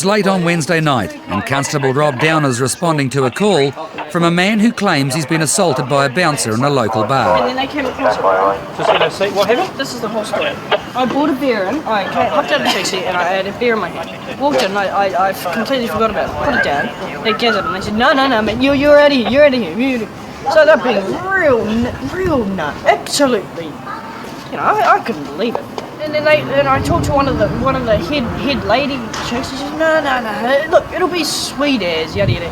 It's late on Wednesday night and Constable Rob Downer is responding to a call from a man who claims he's been assaulted by a bouncer in a local bar. And then they came across it. Just gonna see what happened? This is the whole story. I bought a beer in, I hopped out of the taxi and I had a beer in my hand. Walked in, I completely forgot about it, put it down. They gathered and they said, no, man, you're out of here, you're out of here. So they're being real nut, absolutely. You know, I couldn't believe it. And then I talked to one of the head lady. She says, no, look, it'll be sweet as yada yada.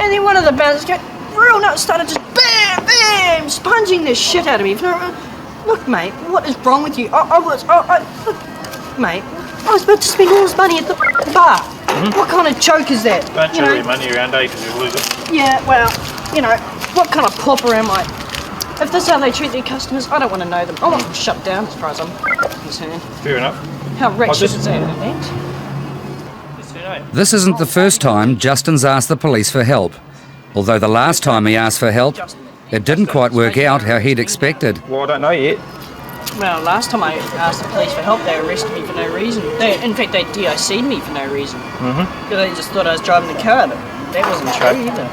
And then one of the bouncers got real nuts, started just bam, sponging the shit out of me. Look, mate, what is wrong with you? Look, mate, I was about to spend all this money at the bar. Mm-hmm. What kind of joke is that? Don't you your money around, because you'll lose it. Yeah, well, you know, what kind of pauper am I? If this is how they treat their customers, I don't want to know them. I want them shut down as far as I'm concerned. Fair enough. How wretched is that, This isn't the first time Justin's asked the police for help. Although the last time he asked for help, it didn't quite work out how he'd expected. Well, I don't know yet. Well, last time I asked the police for help, they arrested me for no reason. In fact, they DIC'd me for no reason. Mm-hmm. They just thought I was driving the car, but that wasn't true either.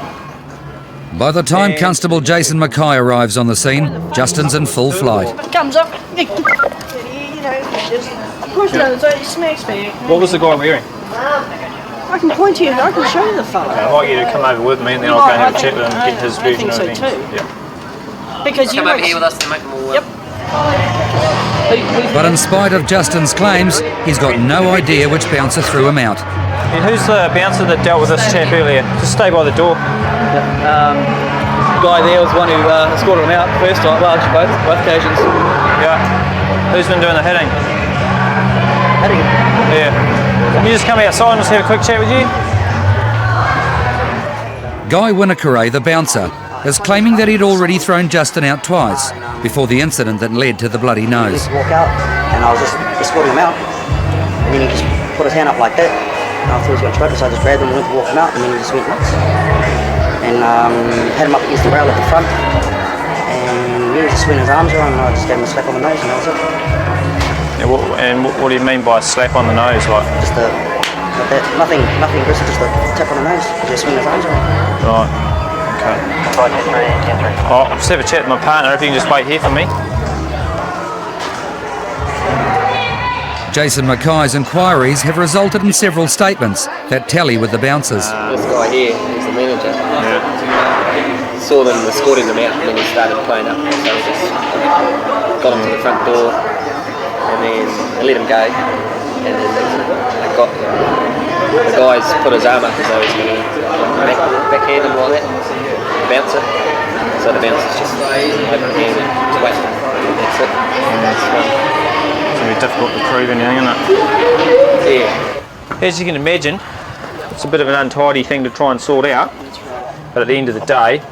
By the time Constable Jason Mackay arrives on the scene, Justin's in full flight. Comes up, you know, just push it over, so it smacks me. What was the guy wearing? I can point to you, I can show you the photo. I'd like you to come over with me and then I'll go and have a chat with him and get his version of things. I think so too. Yeah. Because come over here with us to make them all. Yep. But in spite of Justin's claims, he's got no idea which bouncer threw him out. And who's the bouncer that dealt with this chap earlier? Just stay by the door. The guy there was the one who escorted him out first time, well actually both occasions. Yeah. Who's been doing the hitting? Hitting? Yeah. Can you just come outside and just have a quick chat with you? Guy Winakaray, the bouncer, is claiming that he'd already thrown Justin out twice before the incident that led to the bloody nose. He just walked out and I was just escorting him out and then he just put his hand up like that. And I thought he was going to choke us, so I just grabbed him and went to walk him out and then he just went nuts. And had him up against the rail at the front and he just went his arms around and I just gave him a slap on the nose and that was it. Yeah, what do you mean by a slap on the nose? Like just nothing aggressive, just a tap on the nose. He just swing his arms around. Right. Okay. I'll just have a chat with my partner if you can just wait here for me. Jason Mackay's inquiries have resulted in several statements that tally with the bouncers. This guy here is the manager. Yeah. Saw them escorting them out and then he started playing up. So we just got him to the front door and then I let him go. And then I got the guys put his arm up as though he was going to backhand him like that. The bouncer. So the bouncer's just open hand and twat. That's it. It's going to be difficult to prove anything, isn't it? Yeah. As you can imagine, it's a bit of an untidy thing to try and sort out, but at the end of the day,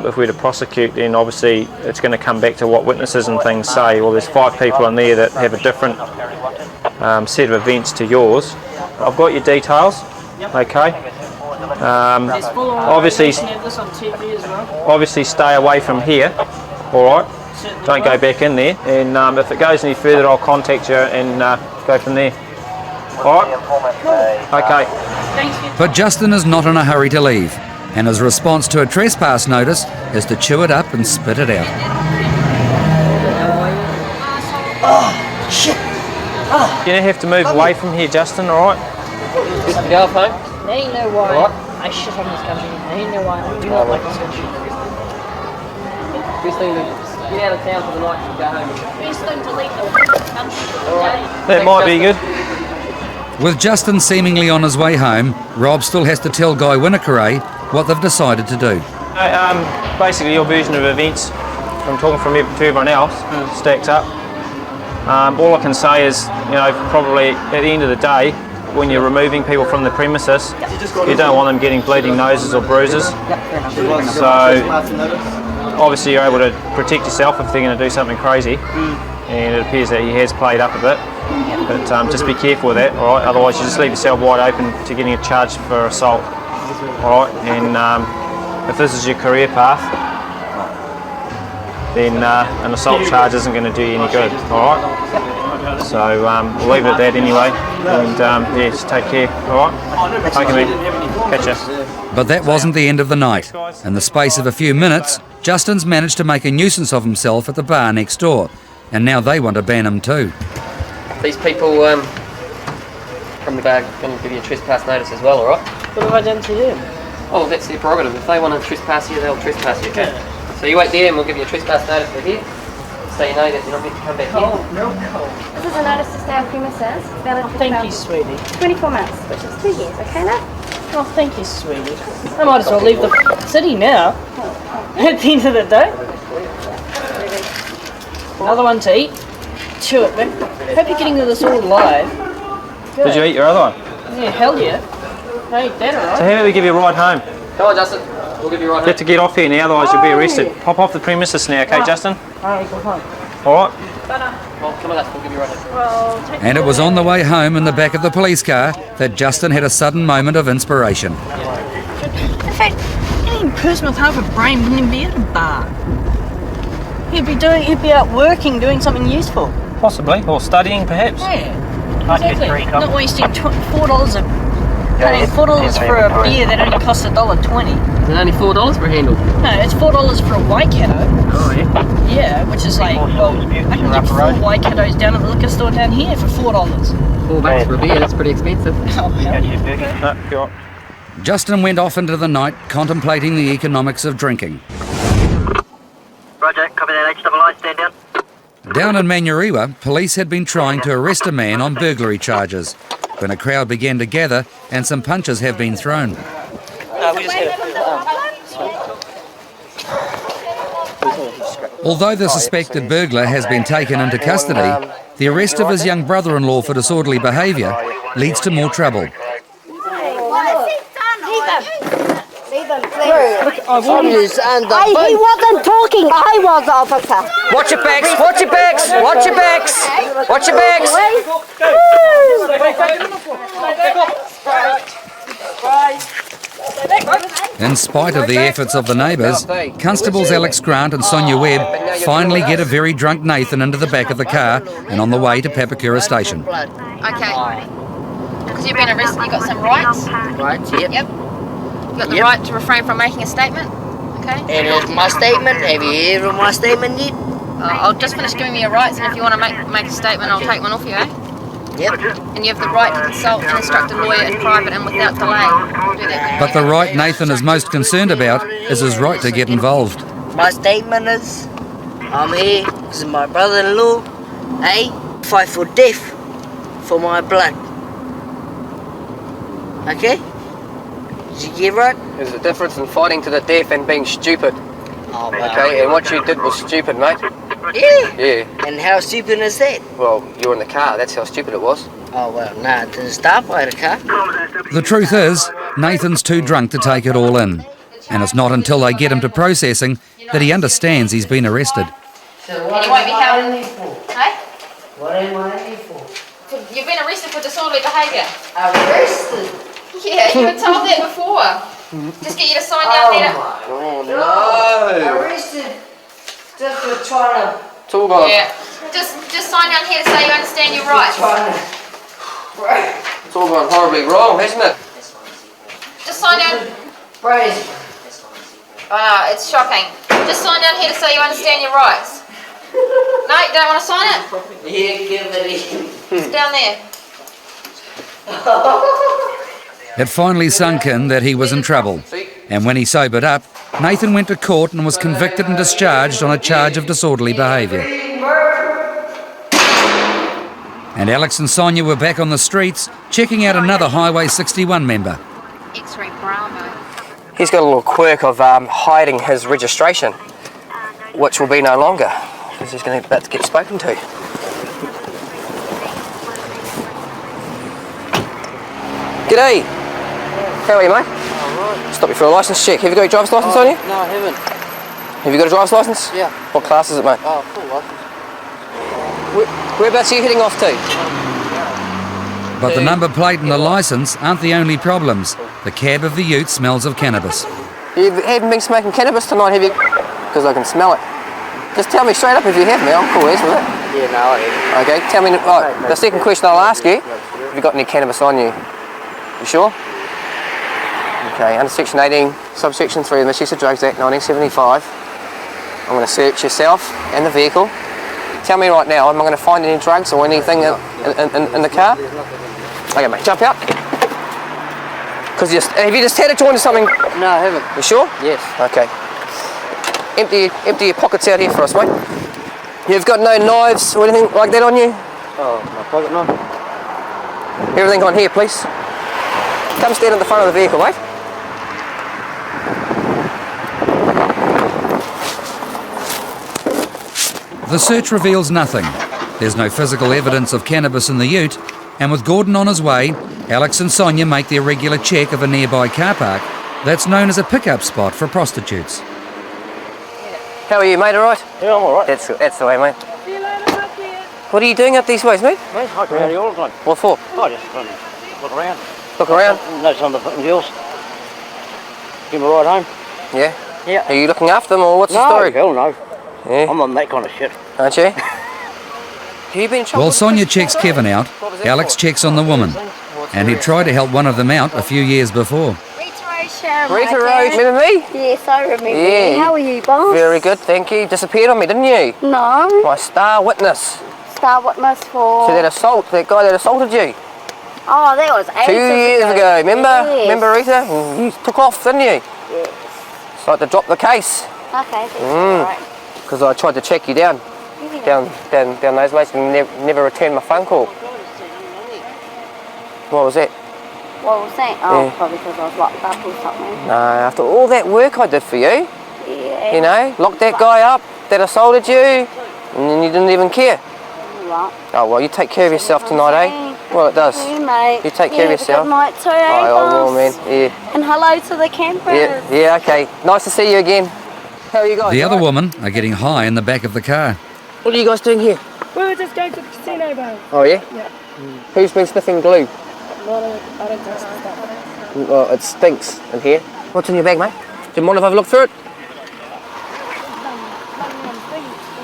if we're to prosecute, then obviously it's going to come back to what witnesses and things say. Well, there's 5 people in there that have a different set of events to yours. I've got your details, okay? Obviously stay away from here, alright? Don't go back in there, and if it goes any further I'll contact you and go from there. Alright? Okay. But Justin is not in a hurry to leave, and his response to a trespass notice is to chew it up and spit it out. Oh, shit! Oh. You don't have to move away from here, Justin, alright? Go home. They know why I shit on this country. They know why I do not like this country. Best thing to get out of town for the night and go home. Best thing to leave the country for the day. That might be good. With Justin seemingly on his way home, Rob still has to tell Guy Winakaray what they've decided to do. Basically your version of events, from talking to everyone else, stacks up. All I can say is, you know, probably at the end of the day, when you're removing people from the premises, you don't want them getting bleeding noses or bruises. So obviously you're able to protect yourself if they're going to do something crazy, and it appears that he has played up a bit. But just be careful with that, alright? Otherwise you just leave yourself wide open to getting a charge for assault. Alright, and if this is your career path, then an assault charge isn't going to do you any good, alright? So we'll leave it at that anyway, and yeah, just take care. All right. Okay, mate. Catch you. But that wasn't the end of the night. In the space of a few minutes, Justin's managed to make a nuisance of himself at the bar next door, and now they want to ban him too. These people from the bar going to give you a trespass notice as well, all right? What have I done to you? Oh, that's their prerogative. If they want to trespass you, they'll trespass you, okay? So you wait there and we'll give you a trespass notice for here, so you know that you're not meant to come back here. Milk cold. This is a notice to stay on premises. Valid for Thank you, sweetie. 24 months, which is 2 years, okay now? Oh, thank you, sweetie. I might as well leave the city now. At the end of the day. Another one to eat. Chew it, man. Hope you're getting this all live. Did you eat your other one? Yeah, hell yeah. I ate that, So alright. how do we give you a ride home? Come on, Justin. We'll give you a ride You have to get off here now, otherwise you'll be arrested. Pop off the premises now, okay, Justin? Alright, go home. All right. Well, come on, Justin. We'll give you a ride home. Well, take And it was on the way home in the back of the police car that Justin had a sudden moment of inspiration. In fact, any person with half a brain wouldn't even be at a bar. He'd be out working, doing something useful. Possibly, or studying perhaps. Yeah. Exactly. Not wasting $4 paying $4 for a beer that only costs $1.20. Is it only $4 per handle? No, it's $4 for a Waikato. Oh, yeah. Yeah, which is like, well, I can get 4 Waikatos down at the liquor store down here for $4. $4 for a beer, that's pretty expensive. Oh, hell yeah. No, you're right. Justin went off into the night contemplating the economics of drinking. Roger, copy that, HII, stand down. Down in Manurewa, police had been trying to arrest a man on burglary charges when a crowd began to gather and some punches have been thrown. Although the suspected burglar has been taken into custody, the arrest of his young brother-in-law for disorderly behaviour leads to more trouble. He wasn't talking. I was, officer. Watch your backs! Watch your backs! Watch your backs! Watch your backs! In spite of the efforts of the neighbours, Constables Alex Grant and Sonia Webb finally get a very drunk Nathan into the back of the car and on the way to Papakura Station. Okay. Because you've been arrested, you've got some rights. Right, yep. Yep. You've got the right to refrain from making a statement. Okay. And it's my statement. Have you heard my statement yet? I'll just finish giving you your rights, and if you want to make a statement, I'll take one off you, eh? Yep. And you have the right to consult and instruct a lawyer in private and without delay. Do that. But the right Nathan is most concerned about is his right to get involved. My statement is, I'm here because my brother-in-law, fight for death for my blood. Okay? Did you get right? There's a difference in fighting to the death and being stupid. Oh, wow. Okay, and what you did was stupid, mate. Yeah? Yeah. And how stupid is that? Well, you were in the car, that's how stupid it was. Oh, well, nah, it didn't start by the car. The truth is, Nathan's too drunk to take it all in. And it's not until they get him to processing that he understands he's been arrested. So And you won't be held. Hey? What am I here for? You've been arrested for disorderly behaviour. Arrested? Yeah, you were told that before. Just get you to sign down there. Oh, no. Arrested just for trying to... It's all gone. Yeah. Just sign down here to say you understand your rights. It's all gone horribly wrong, hasn't it? Just sign down. Praise. Oh, it's shocking. Just sign down here to say you understand your rights. No, you don't want to sign it? Yeah, give it in. It's down there. It finally sunk in that he was in trouble. And when he sobered up, Nathan went to court and was convicted and discharged on a charge of disorderly behaviour. And Alex and Sonia were back on the streets, checking out another Highway 61 member. X-ray Bravo. He's got a little quirk of hiding his registration, which will be no longer, because he's about to get spoken to. G'day! How are you, mate? Alright. Stop you for a licence check. Have you got your driver's licence on you? No, I haven't. Have you got a driver's licence? Yeah. What class is it, mate? Oh, cool. Whereabouts are you heading off to? But the number plate and the licence aren't the only problems. The cab of the ute smells of cannabis. You haven't been smoking cannabis tonight, have you? Because I can smell it. Just tell me straight up if you have, mate. I'm cool as with it. Yeah, no, I haven't. Okay, tell me, right, the second question I'll ask you, have you got any cannabis on you? You sure? Okay, under Section 18, subsection 3 of the Misuse of Drugs Act 1975, I'm going to search yourself and the vehicle. Tell me right now, am I going to find any drugs or anything in the car? Okay, mate, jump out. Because have you just had a joint or something? No, I haven't. You sure? Yes. Okay. Empty your pockets out here for us, mate. You've got no knives or anything like that on you? Oh, my pocket knife. Everything on here, please. Come stand at the front of the vehicle, mate. The search reveals nothing. There's no physical evidence of cannabis in the ute, and with Gordon on his way, Alex and Sonia make their regular check of a nearby car park that's known as a pickup spot for prostitutes. How are you, mate? All right? Yeah, I'm alright. That's the way, mate. See you later, up here. What are you doing up these ways, mate? Mate, I come out here all the time. What for? I just look around. Look around? Know some of the fucking girls. Give them a ride home. Yeah? Yeah. Are you looking after them or what's the story? Hell no. Yeah? I'm on that kind of shit. Aren't you? Have you been in trouble? While Sonia checks Kevin out, Alex checks on the woman, and he'd tried to help one of them out a few years before. Rita Rose, remember me? Yes, I remember Yeah. you. How are you, boss? Very good, thank you. Disappeared on me, didn't you? No. My star witness. Star witness for... To that guy that assaulted you. Oh, that was 2 years ago, remember? Yes. Remember, Rita? You took off, didn't you? Yes. So I had to drop the case. Okay, that's alright. Because I tried to check you down. Down those ways and never returned my phone call. What was that? What was that? Oh, Yeah. probably because I was locked up or something. No, after all that work I did for you, Yeah. you know, locked that guy up that assaulted you, and then you didn't even care. Right. Oh, well, you take care of yourself tonight, eh? Well, it does. You, mate. You take care of yourself. Good night too, eh, Oh, boss? man, yeah. And hello to the campers. Yeah, okay. Nice to see you again. How are you guys? The other All right? women are getting high in the back of the car. What are you guys doing here? We were just going to the casino, bro. Oh, yeah? Yeah. Who's been sniffing glue? I don't touch stuff. Oh, it stinks in here. What's in your bag, mate? Do you mind if I have a look through it?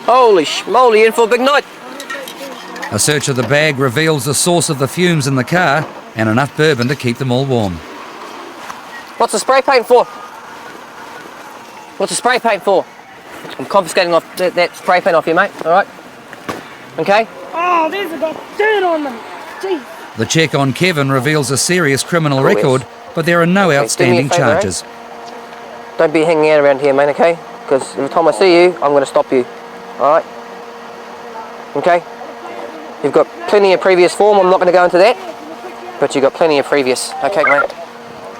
Holy schmoly, in for a big night. A search of the bag reveals the source of the fumes in the car and enough bourbon to keep them all warm. What's the spray paint for? What's the spray paint for? I'm confiscating off that spray paint off you, mate, alright? Okay? Oh, there's a got dirt on them. Jeez. The check on Kevin reveals a serious criminal Cool, yes. record, but there are no Okay, outstanding do me a favour, eh? charges. Don't be hanging out around here, mate, okay? Because every time I see you, I'm going to stop you, alright? Okay? You've got plenty of previous form, I'm not going to go into that, but you've got plenty of previous, okay, mate?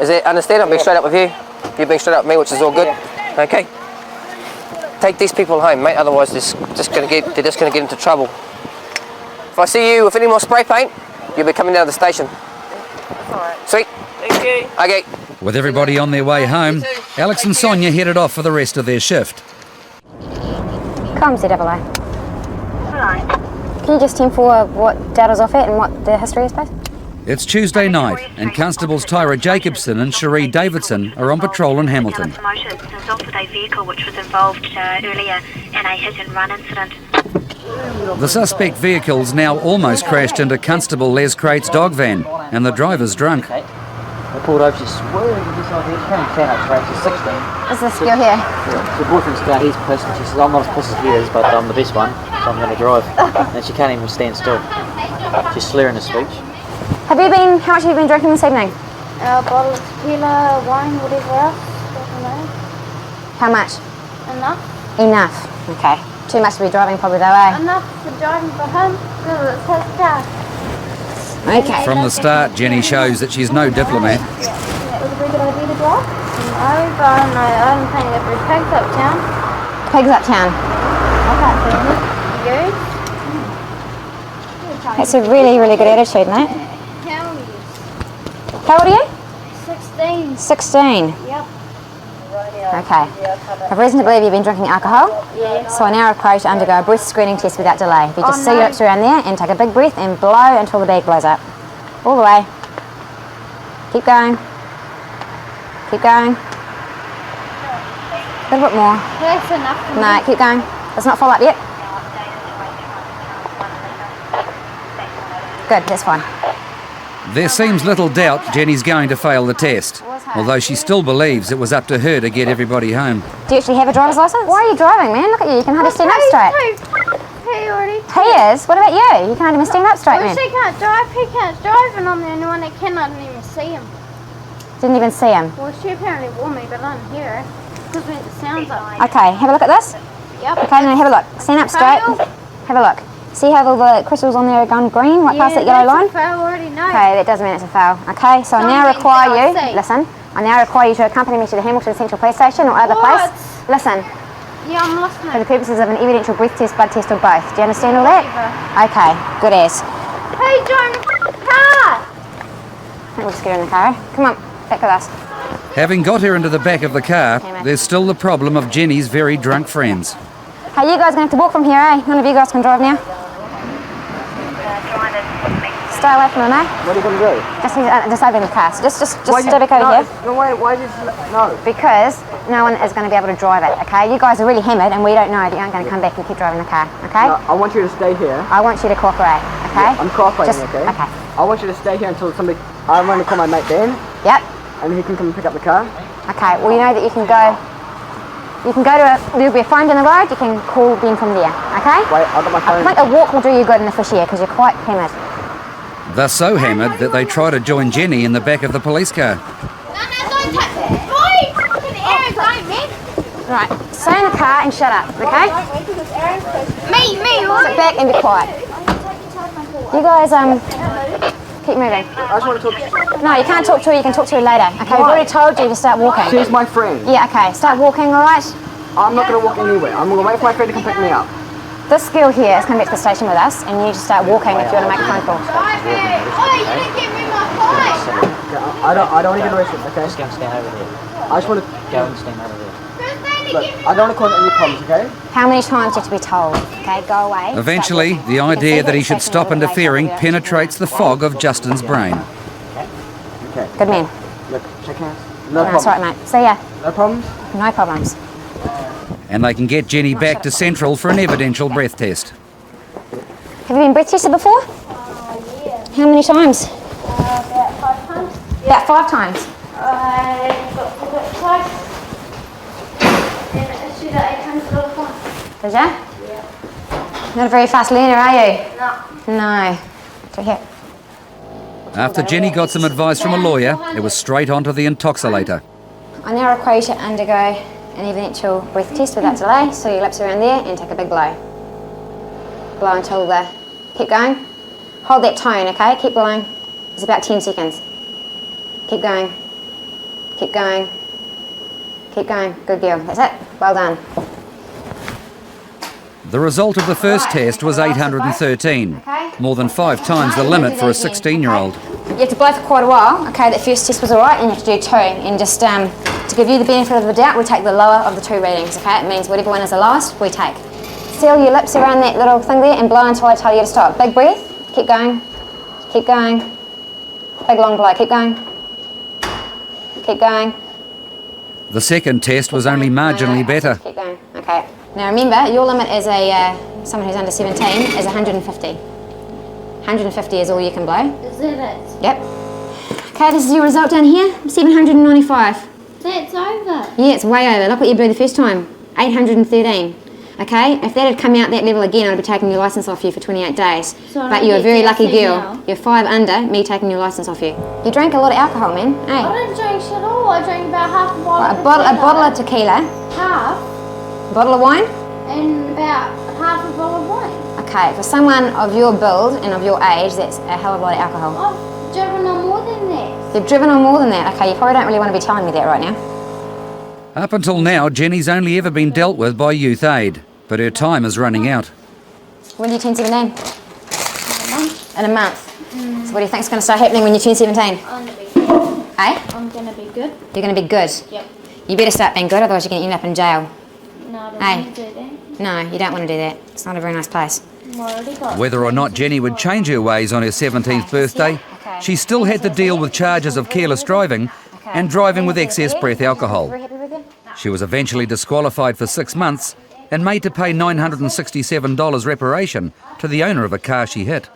Is that understand? I'm being straight up with you. You're being straight up with me, which is all good. Okay. Take these people home, mate. Otherwise, they're just going to get into trouble. If I see you with any more spray paint, you'll be coming down to the station. Sweet. Thank you. Okay. With everybody on their way home, Alex and Sonia headed off for the rest of their shift. Come, CAA. Can you just tell for what data's off it and what the history is, please? It's Tuesday night, and Constables Tyra Jacobson and Cherie Davidson are on patrol in Hamilton. Motor assaulted a vehicle which was involved earlier in a hit and run incident. The suspect vehicle's now almost crashed into Constable Les Crate's dog van, and the driver's drunk. I pulled over, she's swearing to this idea. She's carrying fan up straight, she's 16. Is this girl here? Yeah, her boyfriend's car, he's pissed, and she says, I'm not as pissed as he is, but I'm the best one, so I'm going to drive. And she can't even stand still. She's slurring her speech. How much have you been drinking this evening? A bottle of tequila, wine, whatever else. Doesn't matter. How much? Enough. Enough. Okay. Too much to be driving probably though, eh? Enough for driving for him, because it's his car. Okay. From the start, Jenny shows that she's no diplomat. That was a very good idea to drive. No, but I don't think it'd be pigs uptown. Pigs uptown. I can't see them. You? That's a really, really good attitude, mate. How old are you? 16. 16. Yep. Okay. I've reason to believe you've been drinking alcohol. Yeah. So I now require you to undergo a breath screening test without delay. If you just Oh, see your no. lips around there and take a big breath and blow until the bag blows up. All the way. Keep going. Keep going. A little bit more. That's enough for No, me. keep going. It's not full up yet. Good, that's fine. There seems little doubt Jenny's going to fail the test, although she still believes it was up to her to get everybody home. Do you actually have a driver's license? Why are you driving, man? Look at you, you can hardly stand up straight. He already He is? What about you? You can't even stand up straight, Well, man. she can't drive, he can't drive, and I'm the only one that can. I didn't even see him. Didn't even see him. Well, she apparently warned me, but I didn't hear it. Because when it sounds like... Okay, have a look at this. Yep. Okay, now have a look. Stand up straight. Have a look. See how all the crystals on there are gone green, right past that yellow line? I already know. Okay, that does mean it's a foul. Okay, so I now require you, listen, I now require you to accompany me to the Hamilton Central Police Station or other place. Listen, Yeah, I'm listening. for the purposes of an evidential breath test, blood test or both. Do you understand all that? Okay, good as. Hey, John, car! I think we'll just get her in the car. Come on, back with us. Having got her into the back of the car, there's still the problem of Jenny's very drunk friends. Hey, you guys are going to have to walk from here, eh? None of you guys can drive now. Stay away from them, eh? What are you going to do? Just over in the car. So just stay back over here. No, why did you... No. Because no one is going to be able to drive it, okay? You guys are really hammered and we don't know that you aren't going to come back and keep driving the car, okay? No, I want you to stay here. I want you to cooperate, okay? Yeah, I'm cooperating, Just- okay? Okay. I want you to stay here until somebody... I'm going to call my mate Ben, Yep. and he can come and pick up the car. Okay, well you know that you can go there'll be a phone down the road, you can call Ben from there, okay? Wait, I've got my phone. I think a walk will do you good in the fresh air because you're quite hammered. They're so hammered that they try to join Jenny in the back of the police car. Right, stay in the car and shut up, okay? Me, Sit back and be quiet. You guys, keep moving. I just want to talk to you. No, you can't talk to her, you can talk to her later. Okay, we've already told you to start walking. She's my friend. Yeah, okay, start walking, alright? I'm not going to walk anywhere. I'm going to wait for my friend to come pick me up. This girl here is coming back to the station with us and you just start walking if you want to make a phone call. I don't want to get arrested, okay? Just go and stand over there. I just want to... Go and stand over there. Look, I don't want to cause any problems, okay? How many times do you have to be told? Okay, go away. Eventually, the idea that he should stop interfering penetrates the fog of Justin's brain. Okay. Good man. Look, shake hands. No That's problems. right, mate. See ya. No problems? No problems. And they can get Jenny back to Central for an evidential breath test. Have you been breath tested before? Yeah. How many times? About 5 times. About 5 times. I got twice. And it issued at 800 all the time. Did ya? Yeah. Not a very fast learner, are you? No. No. So here. After Jenny got some advice from a lawyer, it was straight onto the intoxilator. I now require you to undergo an evidential breath test without delay, so your lips around there and take a big blow. Blow until the... Keep going. Hold that tone, okay? Keep blowing. It's about 10 seconds. Keep going. Keep going. Keep going. Good girl. That's it. Well done. The result of the first test was 813, more than 5 times the limit for a 16-year-old. You have to blow for quite a while. Okay, that first test was all right, and you have to do 2. And just to give you the benefit of the doubt, we take the lower of the 2 readings, okay? It means whatever one is the lowest, we take. Seal your lips around that little thing there and blow until I tell you to stop. Big breath. Keep going. Keep going. Big long blow. Keep going. Keep going. The second test was only marginally better. Keep going. Okay. Now remember, your limit as someone who's under 17 is 150. 150 is all you can blow. Is that it? Yep. Okay, this is your result down here. 795. That's over. Yeah, it's way over. Look what you blew the first time. 813. Okay, if that had come out that level again, I'd be taking your licence off you for 28 days. So I but don't you're a get very DRC lucky girl. now? You're 5 under me taking your licence off you. You drank a lot of alcohol, man. Hey. I didn't drink shit at all. I drank about half a bottle. A bottle of tequila. Half. A bottle of wine. And about half a bottle of wine. Okay, for someone of your build and of your age, that's a hell of a lot of alcohol. I've driven on more than that. You've driven on more than that. Okay, you probably don't really want to be telling me that right now. Up until now, Jenny's only ever been dealt with by Youth Aid, but her time is running out. When do you turn 17? In a month. So what do you think's going to start happening when you turn 17? I'm gonna be good. Eh? I'm gonna be good. You're going to be good. Yep. You better start being good, otherwise you're going to end up in jail. No, I don't Hey. want to do that. No, you don't want to do that. It's not a very nice place. I already got Whether or not Jenny would change her ways on her 17th birthday, she still had to deal with charges of careless driving and driving with excess breath alcohol. She was eventually disqualified for 6 months and made to pay $967 reparation to the owner of a car she hit.